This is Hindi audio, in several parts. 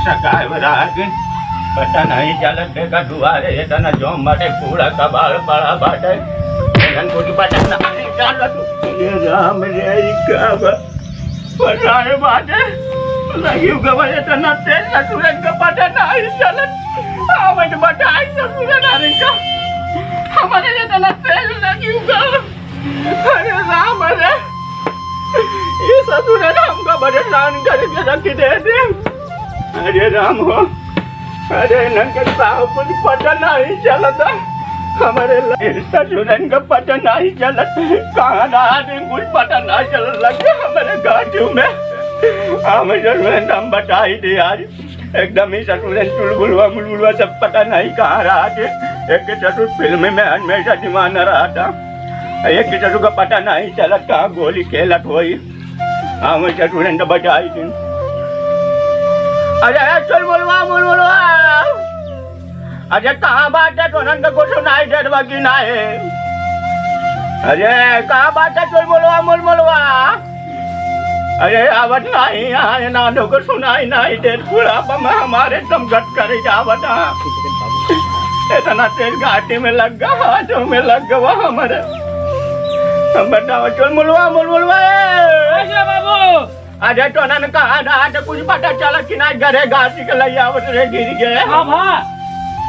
हमेशा काय राग पता नहीं चलत देखा दुआरे इतना जोम बाटे पूरा कबाड़ पड़ा बाटे जन को पता नहीं चलत ये राम रे का पता है बाटे लगी गवा इतना तेज ससुरन का पता नहीं चलत आवन बताई ससुरन आने का हमारे इतना तेज लगी गवा अरे राम रे ये ससुरन हमको परेशान करके रख दे अरे राम हो अरे नंगे साहब कुछ पता नहीं चलता हमारे ससुरन का पता नहीं चलत कहाँ रहा कुछ पता नहीं चल लगे हमारे गाड़ियों में हमें हम बताई दे आज एकदम ही ससुरन चुलबुलवा मुलबुलवा सब पता नहीं कहाँ रहा थे एक ससुर फिल्म में हमेशा दीवाना रहा था एक ससुर का पता नहीं चलत कहाँ गोली खेलत हुई हमें ससुरन का बताई थी अरे चल बोलवा अरे कहाँ बात है तो नंद को सुनाई दे बाकी ना है अरे कहाँ बात है चल बोलवा अरे आवत नहीं यहाँ नानों को सुनाई नहीं दे पूरा हमारे तुम गट करे आवत इतना तेज घाटी में लग गया हाथों में लग गया हमारे हम बताओ चल बोलवा बाबू अरे तो ना कहा रहा तो कुछ पता चला कि ना घरे घाटी के लिए आवत रे गिर गए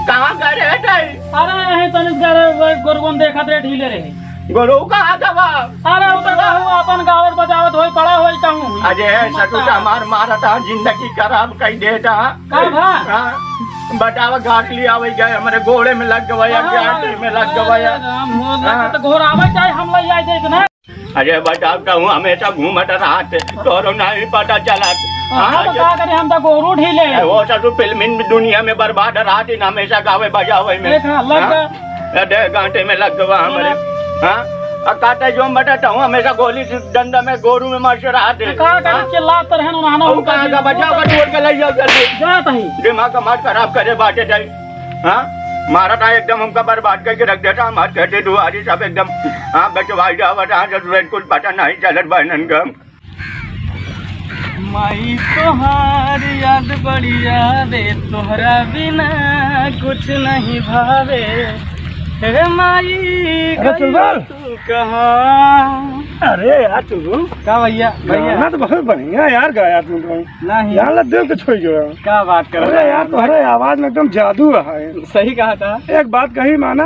कहाँ गए अरे तनिक गोरगोन देखा रे ढीले रहे गोरू कहाँ गवा अरे अपन गावत बजावत होई पड़ा होई कहूं अरे सटू हमार मारा था जिंदगी खराब कर देता बतावा घाट लिया आवे गए हमारे घोड़े में लग गया घाटी में लग गया तो घोड़ा आवे चाहे हम ले आए देख ना अरे बताओ कहूँ हमेशा घूमत रहा तो नहीं पता चला हम तो गोरू ढीले वो सब फिल्म दुनिया में बर्बाद रहा थी हमेशा गावे बजावे में घंटे में लग गया हमारे काटे जो बताता हूँ हमेशा गोली डंडा में गोरू में मर रहा थे दिमाग का मार खराब करे बाटे जाए मारा था एकदम हमका बर्बाद करके रख देता हम कहते दुआरी सब एकदम बचवाई जावत कुछ पता नहीं चलत बहनन का माई तोहार याद बढ़िया दे तोहरा बिना कुछ नहीं भावे हे माई तू कहाँ अरे यार तू क्या भैया ना तो बहुत बढ़िया यार गाया तू नहीं यार लग देव के छोड़ गया क्या बात कर रहे यार तुम्हारे आवाज में एकदम जादू रहा है सही कहा था एक बात कही माना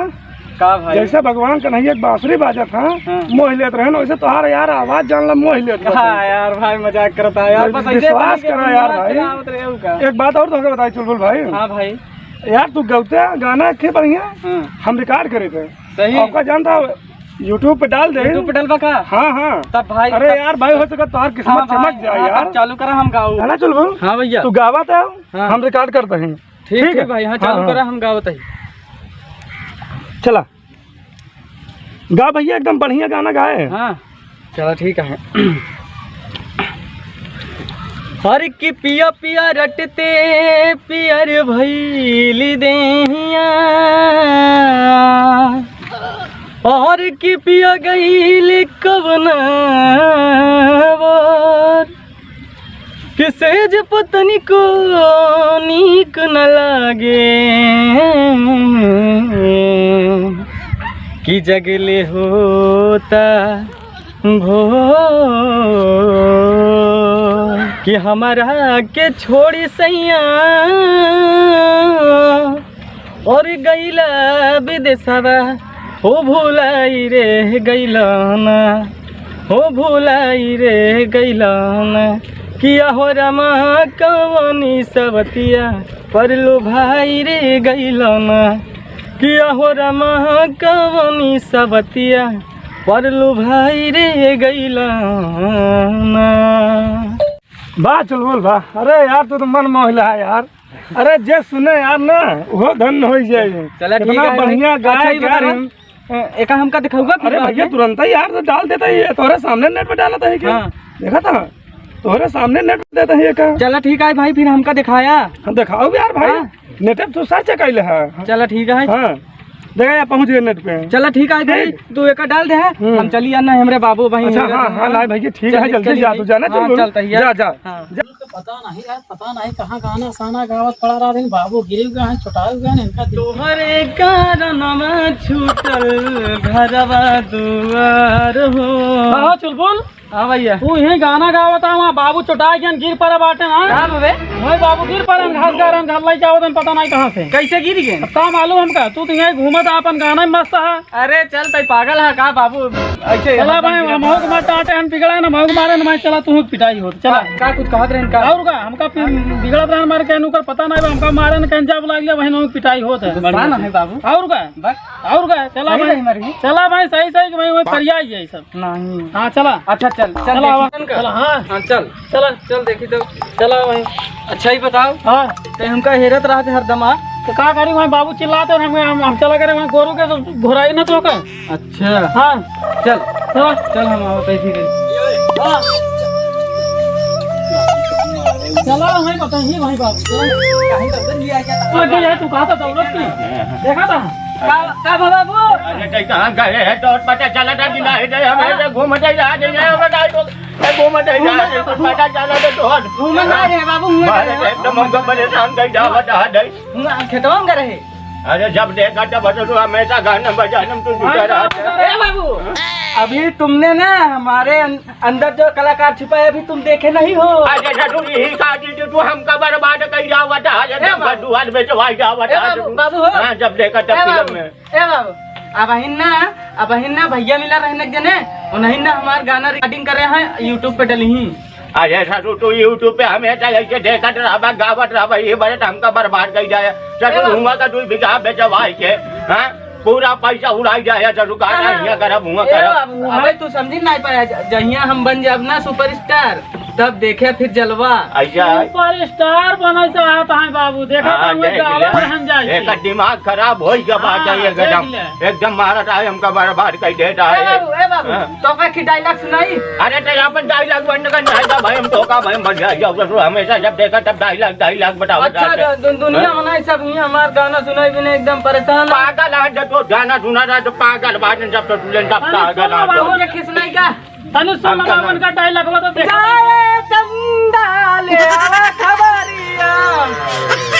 का भाई जैसे भगवान कन्हैया एक बांसुरी बाजा था मोह लेत रहे ना वैसे तुम्हारा यार आवाज जानला मोह लेत यार भाई मजाक करता है यार विश्वास करो यार भाई एक बात और तो बताई चुलबुल भाई हाँ भाई यार तू गौते गाना थे बढ़िया हम रिकॉर्ड करे थे सही आपका जानता यूट्यूब पे डाल दे का हाँ तब भाई अरे यार भाई हो सका तुम्हार किस्मत चमक जाए यार चालू करा हम गाओ है ना चुलबुल हाँ भैया तू गावत है हम रिकॉर्ड करते हैं ठीक है भाई हाँ चालू करा हम गावत है चला गा भैया एकदम बढ़िया गाना गाए हाँ चलो ठीक है हर की पिया पिया रटते पियर भैली देहिया और की पिया गईल कवना किसे ज पत्नी को नीक न लागे कि जगले होता भो कि हमारा के छोड़ी सैया और गैला विदेशवा हो भूलाई रे गैलाना हो भूलाई रे गैलाना किया हो रमा कवनी सबतिया पर लो भाई रे गैलाना किया हो रमा कवनी सबतिया पर लो भाई रे गैलाना वाह चुलबुल वाह अरे यार तू तो मन मोहला है यार अरे जे सुने यार ना वो धन हो जाए चला ठीक है बढ़िया गाय यार एक हमका दिखाऊंगा अरे भैया तुरंत ही यार तो डाल देता है तोहरे सामने नेट पे डाला था क्या देखा था तोहरे सामने नेट पे देता है क्या चला ठीक है भाई फिर हमका दिखाया हम दिखाओ यार भाई नेट पे तू सर्च कैले है चला ठीक है हाँ देखा पहुँच गए नेट पे। चला ठीक है भाई, तू एक डाल दे है, हम चलिए ना हमरे बाबू भाई। अच्छा हाँ हाँ लाए भैया ठीक है, जल्दी जा, तू जाना चल जा। पता नहीं यार, पता नहीं कहाँ गाना साना गावत पड़ा रहा दिन, बाबू गिर गए हैं, छुटा गए हैं इनका। तोहरे कारणवा छूटल घरवा दुआर हो। हाँ चुलबुल, हाँ भैया, तू यही गाना गावत है, वहाँ बाबू चुटा गया गिर पड़े बाटे ना। कहाँ बे? वही बाबू गिर पड़े, घास गारन घर लाई जाओ पता नहीं कहाँ से कैसे गिर गए? अब का मालूम हमका, तू तो यही घूमत अपन गाना ही मस्त है। अरे चल तई पागल है का बाबू, ऐसे चला भाई, महू के मार टाटे हम बिगड़ा ना, महू के मारे ना, चला तू पिटाई हो चला। का कुछ कहत रहे का? और का हमका बिगड़त रहे मारे कहनु कर पता नहीं, हमका मारे न कंजा बुला लिया, वही पिटाई होत है। गुस्सा ना है बाबू? और का चला सही भाई, रही मर्जी? चला भाई सही सही कि भाई वही परिया ही है सब। नहीं। हाँ चला, अच्छा चल चल चला आवा। देखी चला हाँ हाँ चल चला चल देखी तो। चला भाई। अच्छा ही बताओ, हाँ ते हमका हेरत रहते हरदम। तो का करी वही बाबू चिल्लाते और हम चला करे वही गोरू के तो घोराई ना तो का। अच्छा हाँ चल चला चल हम आओ तैसी रे। हाँ। चला वही पता ही वही बाबू कहीं तो लिया क्या था? तू ये तू कहा था दौलत की देखा था। का बाबू? अरे कहीं कहाँ गए हैं तो पता चला था कि नहीं नहीं हमें घूमते जा रहे हैं, हमें नहीं तो घूमते जा रहे हैं, कुछ पता चला तो घूमन ना रे बाबू, एकदम हमको परेशान कर जावा था नहीं। खेतवा में रहे। अरे जब देखा तब बता हमेशा गाना बजाना तू जुटा रहा था। ए बाबू, अभी तुमने ना हमारे अंदर जो कलाकार छुपा है अभी तुम देखे नहीं हो। अरे तू यही काटी तू हमका बर्बाद कर जावा था, जब दुआर में चवाई जावा था। बाबू हो? हाँ जब देखा तब फिल्म में। ए बाबू, अब ना भैया मिला रहने के जने, और नहीं ना हमारे गाना रिकॉर्डिंग कर रहे हैं, यूट्यूब पे डली ही। अरे सर तू यूट्यूब पे हमेशा ऐसे देखत रहा गावत रहा, ये बड़े हमका बर्बाद कर जाए। सर हुआ का तू बिगा बेचवाई के, हाँ पूरा पैसा उड़ाई जाए। सर गाना यहाँ करब हुआ करब। अबे तू समझ नहीं पाया, जहिया हम बन जाब ना सुपरस्टार तब देखे फिर जलवा। ऐसा सुपर स्टार बना चाहता है बाबू, देखा हाँ, तो देख गावा ले। रहन जाए। एक दिमाग खराब हो गया बात है, एकदम मारता है हमका बर्बाद कर देता है। ए बाबू तो का की डायलॉग सुनाई? अरे तो यहाँ पर डायलॉग बंद करना है भाई, हम तो का भाई बढ़ जाओ हमेशा जब देखा तब डायलॉग बताओ। अच्छा दुनिया में सब ही हमारा गाना सुनाई भी नहीं, एकदम परेशान। पागल है तो गाना सुना रहा तो पागल बात जब तो तुझे जब पागल है तो। बाबू के खिसनाई का तनु सुन बाबन का डायलॉग तो देखा जाए चंदा ले आ खबरिया,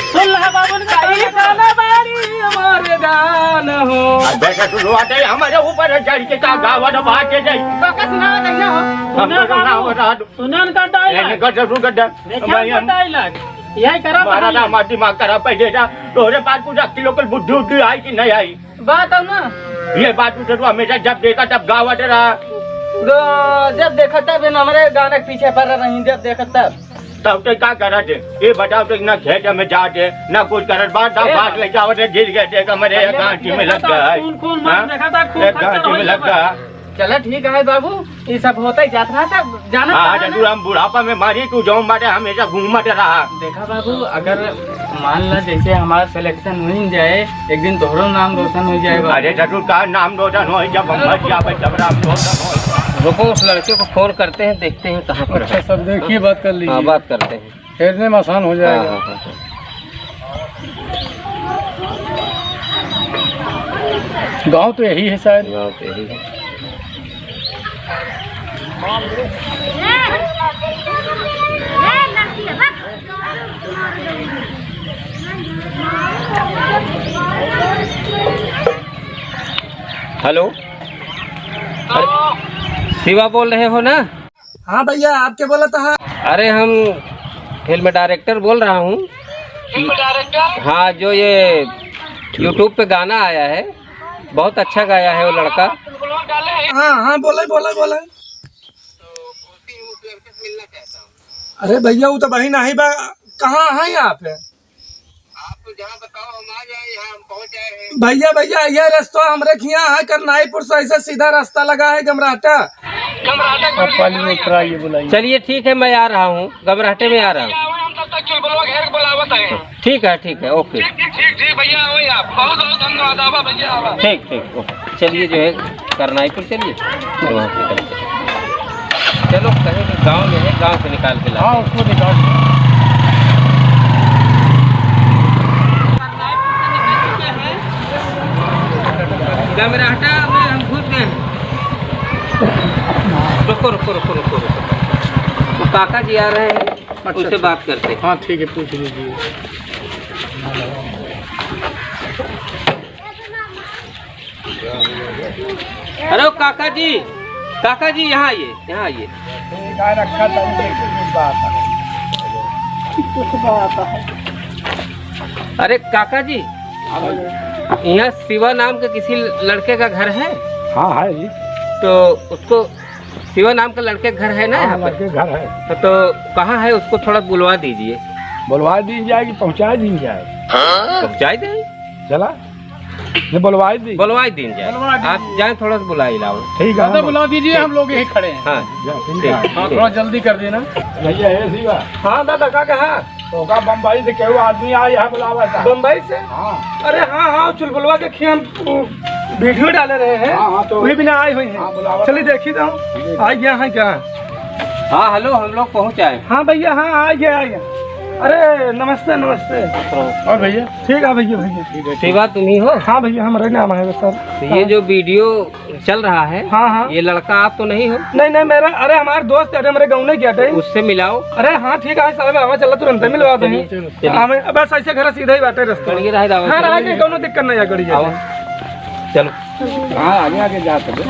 सुन ला बाबन का कहीं गाना बारी हमारे गाना हो। देखा तू रोते हमारे ऊपर चढ़ के का गावत बात है जाई तो का सुनावा कैसे हो? हम तो ना बता दो सुनन का डायलॉग ये कर शुरू कर दे भाई। देखा हम डायलॉग यही करा हमारा ना माटी दिमाग खराब कर देता। तोरे पास कुछ अक्ल लोकल बुद्धि उद्धि आई कि नहीं आई? बात हो ना, ये बात तू हमेशा जब देखा तब गावत रहा। जब देखा तब हमारे गाना के पीछे पड़ रही, जब देखा तब तो क्या करा थे ये बताओ तो ना खेत में जाते ना कुछ करत बात ले जाओ गिर गए थे हमारे गांठी में लग गया है। खून मार देखा था, खून गांठी में लग गया। चलो ठीक है बाबू, ये सब होता ही जाता था जाना। हाँ तू हम बुढ़ापा में मारी तू जो बाटे हमेशा घूमते रहा। देखा बाबू, अगर मान ला जैसे हमारा सिलेक्शन हो ही जाए, एक दिन तोहरो नाम रोशन हो जाएगा। अरे जरूर का नाम रोशन हो जब हम मर जाए जब नाम रोशन हो। रुको उस लड़के को फोन करते हैं, देखते हैं कहाँ पर है। सब देखिए बात कर लीजिए। हाँ बात करते हैं, फेरने में आसान हो जाएगा। हाँ, हाँ, गांव तो यही है शायद। गाँव पे ही है। हेलो शिवा बोल रहे हो ना? हाँ भैया आपके बोला था। अरे हम फिल्म डायरेक्टर बोल रहा हूँ। हाँ जो ये यूट्यूब पे गाना आया है, बहुत अच्छा गाया है वो लड़का। हाँ हाँ बोले। अरे भैया वो तो वही नहीं बा, कहाँ है आप? भैया ये रास्ता हमरे खिया है करनाईपुर से, ऐसे सीधा रास्ता लगा है गमराटा। चलिए ठीक है, मैं आ रहा हूँ, गमराटे में आ रहा हूँ। ठीक है ओके। ठीक ओके। चलिए जो है करनाईपुर चलिए, वहाँ पे करते। चलो कहीं गांव में है, गांव से निकाल के ला। हाँ उसको निकाल। कैमरा हटा, हम घुस गए हैं। रुको रुको रुको रुको रुको, वो काका जी आ रहे हैं, उनसे बात करते हैं। हाँ ठीक है, पूछ लीजिए। अरे वो काका जी यहाँ आइए, यहाँ आइए। अरे काका जी, यहाँ शिवा नाम के किसी लड़के का घर है? हाँ है जी, तो उसको शिवा नाम का लड़के का घर है ना यहाँ लड़के पर? घर है। तो कहाँ है, उसको थोड़ा बुलवा दीजिए। बुलवा दी जाएगी, पहुँचा दी जाए। पहुँचा दें? चला ये बुलवाई दी, बुलवाई दी जाए। आप जाए, थोड़ा सा बुलाई लाओ। ठीक है, बुला दीजिए, हम लोग यहीं खड़े हैं। हाँ ठीक है। हाँ थोड़ा जल्दी कर देना। भैया है सीवा। हाँ दादा का कहा तो का बम्बई से केहू आदमी आया है बुलावा था। बम्बई से? हाँ अरे हाँ हाँ, चुलबुलवा के हम वीडियो डाले रहे हैं। हाँ, तो वही बिना आए हुए हाँ, हैं। बुलावा। चलिए देखी तो आ गया है क्या? हाँ हेलो, हम लोग पहुँच आए। हाँ भैया, हाँ आ गया। अरे नमस्ते नमस्ते। और भैया ठीक है भैया, भैया शिवा तुम ही हो? हाँ भैया, हमारे नाम है सर। तो ये जो वीडियो चल रहा है, हाँ हाँ, ये लड़का आप तो नहीं हो? नहीं नहीं मेरा, अरे हमारे दोस्त है, हमारे गाँव ने किया था। उससे मिलाओ। अरे हाँ ठीक है साहब, हमें चला तुरंत मिलवा देंगे। हमें बस ऐसे घर सीधा ही बैठे रास्ते। करिए रहे दावा। हाँ रहा के कोनो दिक्कत नहीं है गड़ी। आओ चलो। हाँ आगे आगे जा सकते।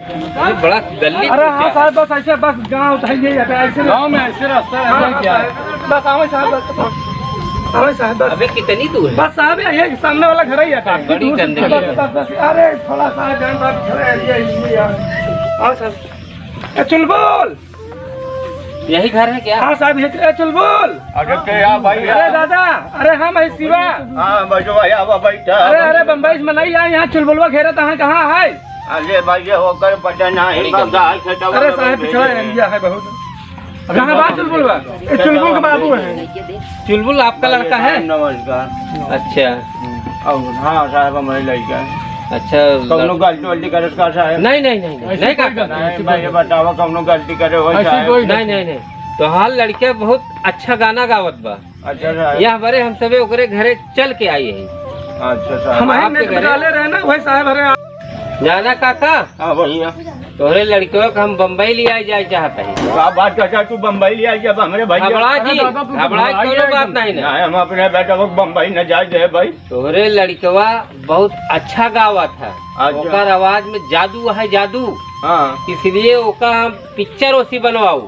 ये बड़ा गली अरे हाँ साहब, बस ऐसे बस गाँव उठाइए ऐसे गाँव में ऐसे रास्ता हाँ, है क्या है? बस आवे साहब, बस आवे साहब, बस अबे कितनी दूर है? बस साहब ये सामने वाला घर ही है। बड़ी गंदगी है। बस अरे थोड़ा सा जान बात खड़े हाँ साहब। चुलबुल, यही घर है क्या? हाँ साहब ये चुलबुल। अरे क्या भाई? अरे दादा, अरे हाँ मैं शिवा। हाँ बैठो भैया, बैठा। अरे बम्बई से मनाई आए, यहाँ चुलबुलवा घेरा कहाँ है? अरे भैया होकर पता नहीं। अरे साहब पिछड़ा एरिया है बहुत। कहाँ बात चुलबुलवा? चुलबुल के बाबू है। चुलबुल आपका लड़का है? नमस्कार। अच्छा हाँ साहब, हमारे लड़का है। अच्छा। कौनो गलती वलती करे का साहब? नहीं नहीं नहीं नहीं काका, नहीं भैया बतावा, कौनो गलती करे हो साहब? नहीं नहीं नहीं। तो हाल लड़के बहुत अच्छा गाना गावत बा। अच्छा साहब। यह बरे हम सबे ओकरे घरे चल के आई है। अच्छा साहब। हमारे आपके नेट घरे? डाले रहे ना वही साहब। अरे जाना काका, हाँ भैया, तोहरे लड़कियों को हम बम्बई ले आई जाए चाहते हैं। क्या बात करता, तू बम्बई ले आई जब हमारे भैया? घबरा जी, दादा, तू घबरा घबराई कोई बात नहीं ना। नहीं, हम अपने बेटा को बम्बई न जाए दे भाई। तोहरे लड़कवा बहुत अच्छा गावा था। अच्छा। ओकर आवाज में जादू है, जादू। हाँ इसलिए ओका हम पिक्चर ओसी बनवाऊ।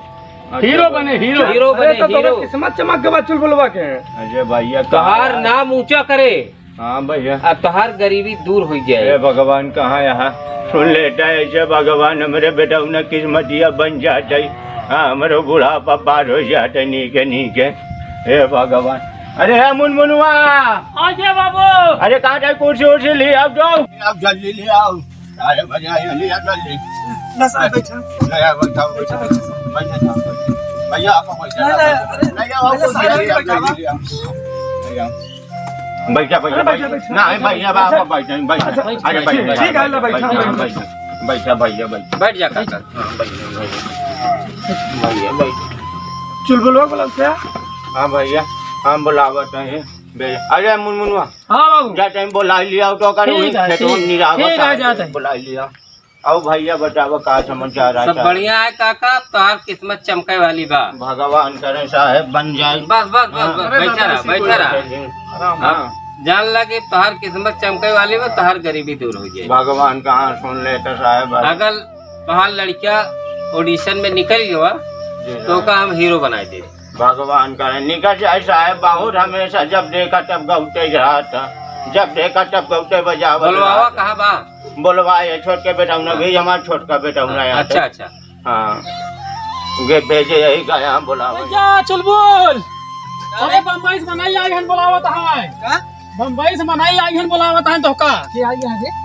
हीरो बने, हीरो। हीरो अरे बने, तो हीरो। किस्मत चमक के बाद चुलबुलवा के हैं। अरे भैया तोहार नाम ऊंचा करे हाँ भैया। और तोहार गरीबी दूर हो अरे जाए। भगवान कहाँ यहाँ सुन लेता है ऐसे भगवान, हमारे बेटा उन्हें किस्मतिया बन जाते। हाँ हमारे बुढ़ापा पार हो जाते नीके नीके। हे भगवान। अरे है मुनमुनवा, आगे बाबू। अरे कहाँ जाए, कुर्सी उर्सी ले आओ तो। आप जल्दी ले आओ। अरे भैया ले आओ जल्दी। भैया बैठा बैठा भैया आपको बैठा बैठा बैठा नहीं भैया आप बैठा बैठा। अरे बैठा ठीक है, लो बैठा। बैठा भैया बैठा। बैठ जा काका। भैया बैठा। चुलबुलवा बोला क्या? हाँ भैया, हम बुलावत हैं। अरे मुनमुनवा, हाँ बाबू। जा टाइम बुला लिया तो कर ठीक है, ठीक है, जाते हैं। बुला लिया। आओ भैया बताओ का समाचार सब आता? बढ़िया है काका, तोहार किस्मत चमके वाली बा। भगवान करे साहब बन जाए। बस बस बस बस, बैठा रहा बैठा रहा। हाँ, जान लगे तोहार किस्मत चमके वाली बा, तोहार गरीबी दूर हो जाए। भगवान कहाँ सुन लेता साहब। अगर तोहार लड़का ऑडिशन में निकल गया तो का हम हीरो बना दे। भगवान करे निकल जाए साहब। बहुत हमेशा जब देखा तब गौते रहा था, जब देखा तब गौते बजा। बोलवावा कहाँ बा? बोलवाए छोट के बेटा भी, हमारा छोट का बेटा अच्छा अच्छा। हाँ गे भेजे यही गया बुलावा। जा चुलबुल। अरे बम्बई से मनाई आई हन बुलावत है। बम्बई से मनाई आई हन बुलावत है। तो का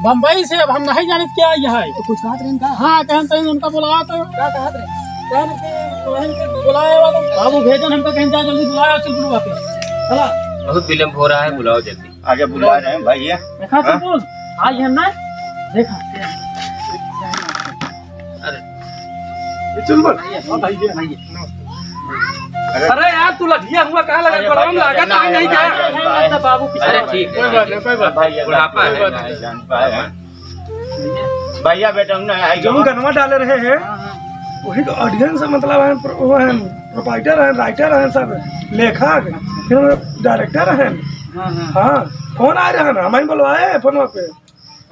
बम्बई से अब हम नहीं जानित क्या आई है। तो कुछ बात रही का? हाँ कहन तइन उनका बुलावा तो क्या कहत रहे? कहन के बुलाया वाला बाबू भेजन हमको कहीं जा जल्दी बुलाया चुलबुलवा के। चला बहुत विलम्ब हो रहा है, बुलाओ जल्दी। आगे बुला रहे हैं भैया। देखा चुलबुल आई हन ना, देखा चुलबुल। अरे यार तू लठिया हुआ कहाँ लगा? बड़ाम लगा था नहीं क्या? बाबू। अरे ठीक है, कोई बात नहीं, कोई बात बुढ़ापा है। नहीं, जान पाए। भैया बेटा नहीं आई जो गनवा डाले रहे हैं वही तो ऑडियंस मतलब है, वो है प्रोपाइटर है, राइटर है, सब लेखक, फिर डायरेक्टर है। हाँ फोन आ रहा है ना, हमें बुलवाए फोन पे।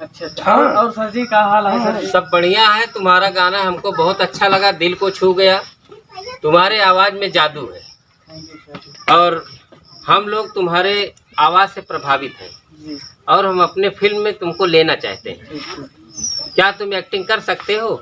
अच्छा हाँ। और सर जी का हाल है सर? सब बढ़िया है। तुम्हारा गाना हमको बहुत अच्छा लगा, दिल को छू गया। तुम्हारे आवाज में जादू है और हम लोग तुम्हारे आवाज से प्रभावित हैं और हम अपने फिल्म में तुमको लेना चाहते हैं। क्या तुम एक्टिंग कर सकते हो?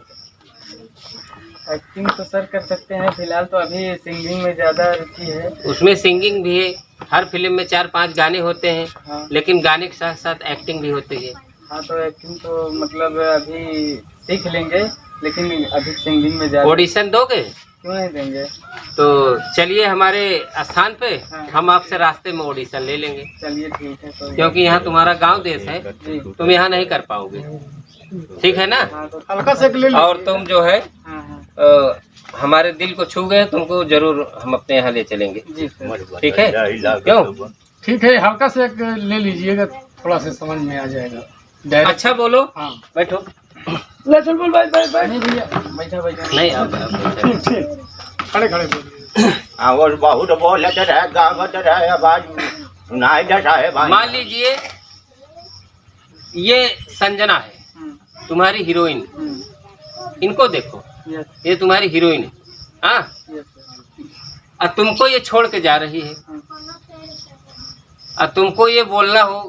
एक्टिंग तो सर कर सकते हैं, फिलहाल तो अभी सिंगिंग में ज्यादा रुचि है। उसमें सिंगिंग भी है, हर फिल्म में 4-5 गाने होते हैं। हाँ। लेकिन गाने के साथ साथ एक्टिंग भी होती है। हाँ तो एक्टिंग तो मतलब अभी सीख लेंगे, लेकिन अभी सिंगिंग में ज्यादा। ऑडिशन दोगे? क्यों नहीं देंगे? तो चलिए हमारे स्थान पे, हाँ। हम आपसे रास्ते में ऑडिशन ले लेंगे, चलिए ठीक है तो। क्योंकि यहाँ तुम्हारा गांव देश है, जी। तुम यहाँ नहीं कर पाओगे। ठीक है ना? हाँ तो हल्का से ले लो। और तुम जो है हाँ हाँ हमारे दिल को छू गए, तुमको जरूर हम अपने यहाँ ले चलेंगे। जी सर। ठीक है? क्यों? ठीक है, हल्का से एक ले लीजिएगा, थोड़ा सा समझ में आ जाएगा। डायरेक्ट। अच्छा बोलो। हाँ। बैठो। ले चल बोल भाई भाई भाई। नहीं भैया, बैठा बैठा। नहीं आप बैठो। खड़े खड़े बोलिए। और बहुत बोलत रहे, गावत रहे, आवाज सुनाई देता है भाई। मान लीजिए ये संजना है, तुम्हारी हीरोइन। इनको देखो, यस ये तुम्हारी हीरोइन है। हाँ, यस सर। और तुमको ये छोड़ के जा रही है और तुमको ये बोलना हो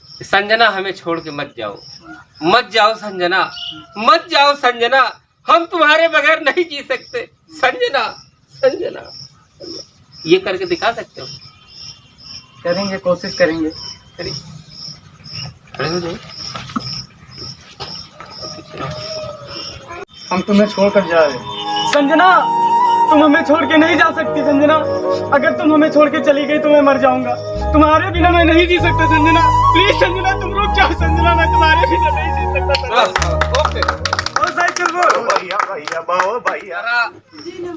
कि संजना हमें छोड़ के मत जाओ, मत जाओ संजना, मत जाओ संजना, हम तुम्हारे बगैर नहीं जी सकते संजना, संजना। ये करके दिखा सकते हो? करेंगे, कोशिश करेंगे। खड़े हो जाओ। हम तुम्हें छोड़कर जा रहे हैं। संजना तुम हमें छोड़ के नहीं जा सकती संजना, अगर तुम हमें छोड़ के चली गई तो मैं मर जाऊंगा, तुम्हारे बिना मैं नहीं जी सकता संजना, प्लीज संजना तुम रुक जाओ संजना, मैं तुम्हारे बिना नहीं जी सकता संजना। ओके। और साइकिल बोल भैया भैया बहु भैया।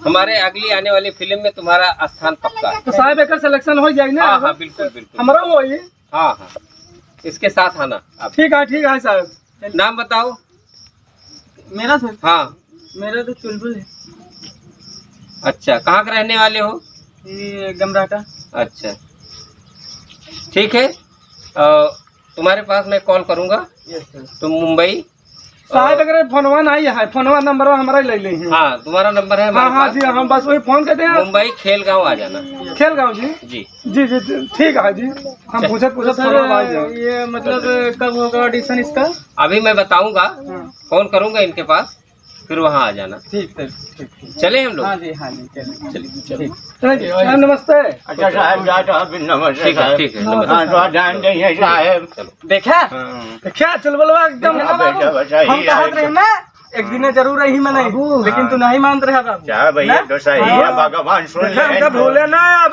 हमारे अगली आने वाली फिल्म में तुम्हारा स्थान पक्का है। तो साहब एक सिलेक्शन हो जाएगी ना? हाँ हाँ बिल्कुल बिल्कुल। हमारा वो है। हाँ हाँ, इसके साथ आना आप। ठीक है साहब। नाम बताओ। मेरा सर? हाँ। मेरा तो चुलबुल है। अच्छा, कहाँ के रहने वाले हो? ये गमराटा। अच्छा ठीक है, तुम्हारे पास मैं कॉल करूँगा। Yes sir. तुम मुंबई। साहब अगर फोनवा नहीं है, फोनवा नंबर हमारा ले ले हैं। हाँ, तुम्हारा नंबर है हाँ हमारे हाँ पास। जी, हम बस वही फोन करते हैं। मुंबई खेलगांव आ जाना। खेलगांव जी। जी जी जी ठीक है जी, हम पूछत तो सर ये मतलब कब होगा ऑडिशन इसका? अभी मैं बताऊंगा, हाँ। फोन करूंगा इनके पास, फिर वहाँ आ जाना। ठीक सर, ठीक। चले हम लोग? हाँ जी हाँ जी चलिए। चलिए। साहब नमस्ते। अच्छा साहब जाता अभी नमस्ते ठीक है साहब। ठीक है, हाँ, नमस्ते। हाँ तो ध्यान देंगे साहब। चलो। देखा? हाँ। क्या चल बोलवा एकदम हाँ, बेटा बेटा हम ही कहत रहे ना एक दिन जरूर रही मैं नहीं, लेकिन तू नहीं मान रहा बाबू। क्या भैया ना? तो सही है, भगवान सुन देखा ले। हमका भूले ना अब,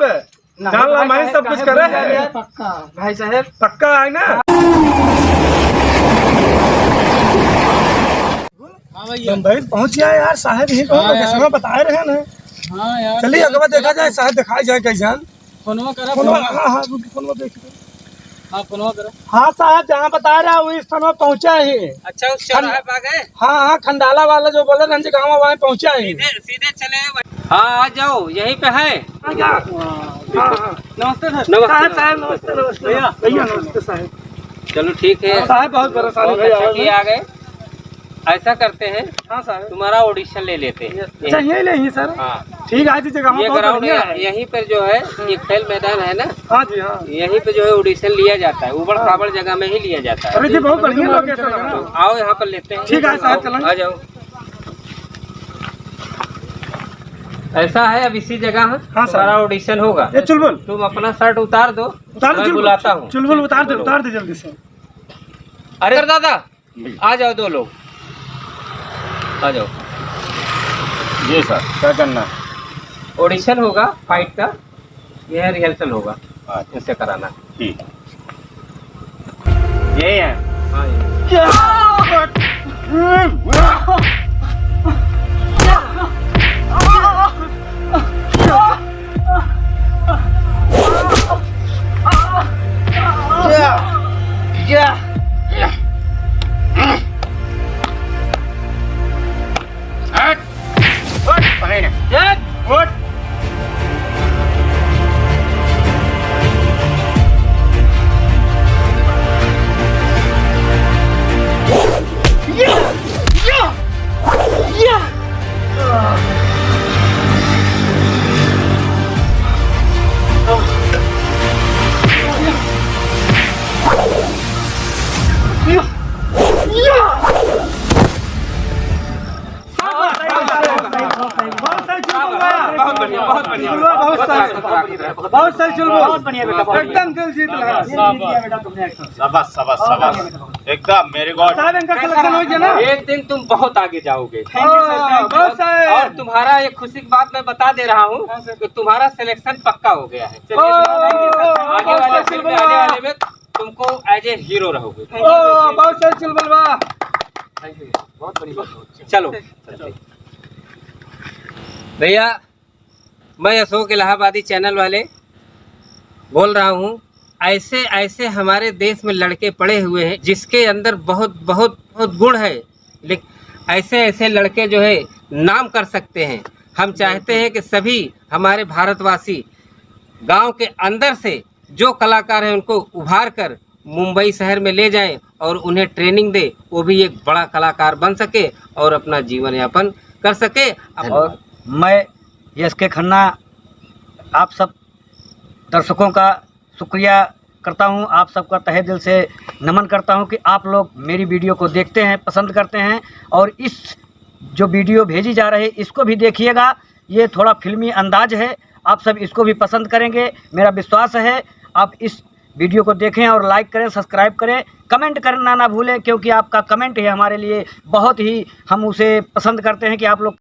जान ला मैं सब कुछ करे है। पक्का। भाई साहब पक्का है ना? हाँ भैया। मुंबई पहुंच गया यार, साहब यही कहो, हाँ यार। लोकेशन बताए रहे ना। हाँ यार। चलिए अगवा देखा जाए, साहब दिखाई जाए कैसान। फोनवा करा। फोनवा हाँ हाँ रुक, फोनवा देख। हाँ फोनवा करा। हाँ साहब जहाँ बता रहा वही स्थान में पहुंचा है। अच्छा, उस चौराहे पे आ गए? हाँ हाँ खंडाला वाला जो बोले रंज गाँव वहाँ पहुंचा है। सीधे चले। हाँ आ जाओ, यहीं पे है। हाँ हाँ नमस्ते सर। साहब साहब नमस्ते नमस्ते भैया भैया नमस्ते साहब। चलो ठीक है, साहब बहुत परेशानी बहुत भैया। अच्छा किया आ गए। ऐसा करते हैं, हाँ साहब तुम्हारा ऑडिशन ले लेते हैं। अच्छा यही नहीं सर। हाँ, ठीक है जी, जगह ये बहुत ग्राउंड बढ़िया है। यहीं पर जो है, ये खेल मैदान है ना, हाँ जी हाँ। यहीं पे जो है ऑडिशन लिया जाता है। उबड़ खाबड़ जगह में ही लिया जाता है। अरे जी बहुत बढ़िया लोकेशन है तो ना। आओ यहाँ पर लेते हैं। ठीक है साहब, आओ, चलें। आ जाओ। ऐसा है, अब इसी जगह हाँ, सर। तुम्हारा ऑडिशन होगा। ये चुलबुल तुम अपना शर्ट उतार दो, उतार मैं बुलाता हूँ। चुलबुल उतार दे जल्दी से। अरे दादा आ जाओ, दो लोग आ जाओ। जी सर, क्या करना? ऑडिशन होगा फाइट का, यह रिहर्सल होगा, अच्छा इनसे कराना। ठीक यही है। हाँ ये। बहुत बढ़िया, बहुत बढ़िया, बहुत सही चल बहुत बढ़िया बेटा, एकदम दिल जीत रहा है। शाबाश शाबाश शाबाश, एकदम मेरे गॉड। साहब इनका सिलेक्शन हो गया ना। एक दिन तुम बहुत आगे जाओगे। बहुत सही। और तुम्हारा एक खुशी की बात मैं बता दे रहा हूँ कि तुम्हारा सिलेक्शन पक्का हो गया है। आने वाले में तुमको एज ए हीरो रहोगे। बहुत सही चल बलवा। बहुत बड़ी बात। चलो भैया, मैं अशोक इलाहाबादी चैनल वाले बोल रहा हूँ। ऐसे ऐसे हमारे देश में लड़के पड़े हुए हैं जिसके अंदर बहुत बहुत बहुत गुण है, लेकिन ऐसे ऐसे लड़के जो है नाम कर सकते हैं। हम चाहते हैं कि सभी हमारे भारतवासी गांव के अंदर से जो कलाकार हैं उनको उभार कर मुंबई शहर में ले जाएं और उन्हें ट्रेनिंग दे, वो भी एक बड़ा कलाकार बन सके और अपना जीवन यापन कर सके। और मैं यश के खन्ना आप सब दर्शकों का शुक्रिया करता हूं, आप सबका तहे दिल से नमन करता हूं कि आप लोग मेरी वीडियो को देखते हैं, पसंद करते हैं और इस जो वीडियो भेजी जा रही है इसको भी देखिएगा। ये थोड़ा फिल्मी अंदाज है, आप सब इसको भी पसंद करेंगे, मेरा विश्वास है। आप इस वीडियो को देखें और लाइक करें, सब्सक्राइब करें, कमेंट करना ना भूलें, क्योंकि आपका कमेंट ही हमारे लिए बहुत ही, हम उसे पसंद करते हैं कि आप लोग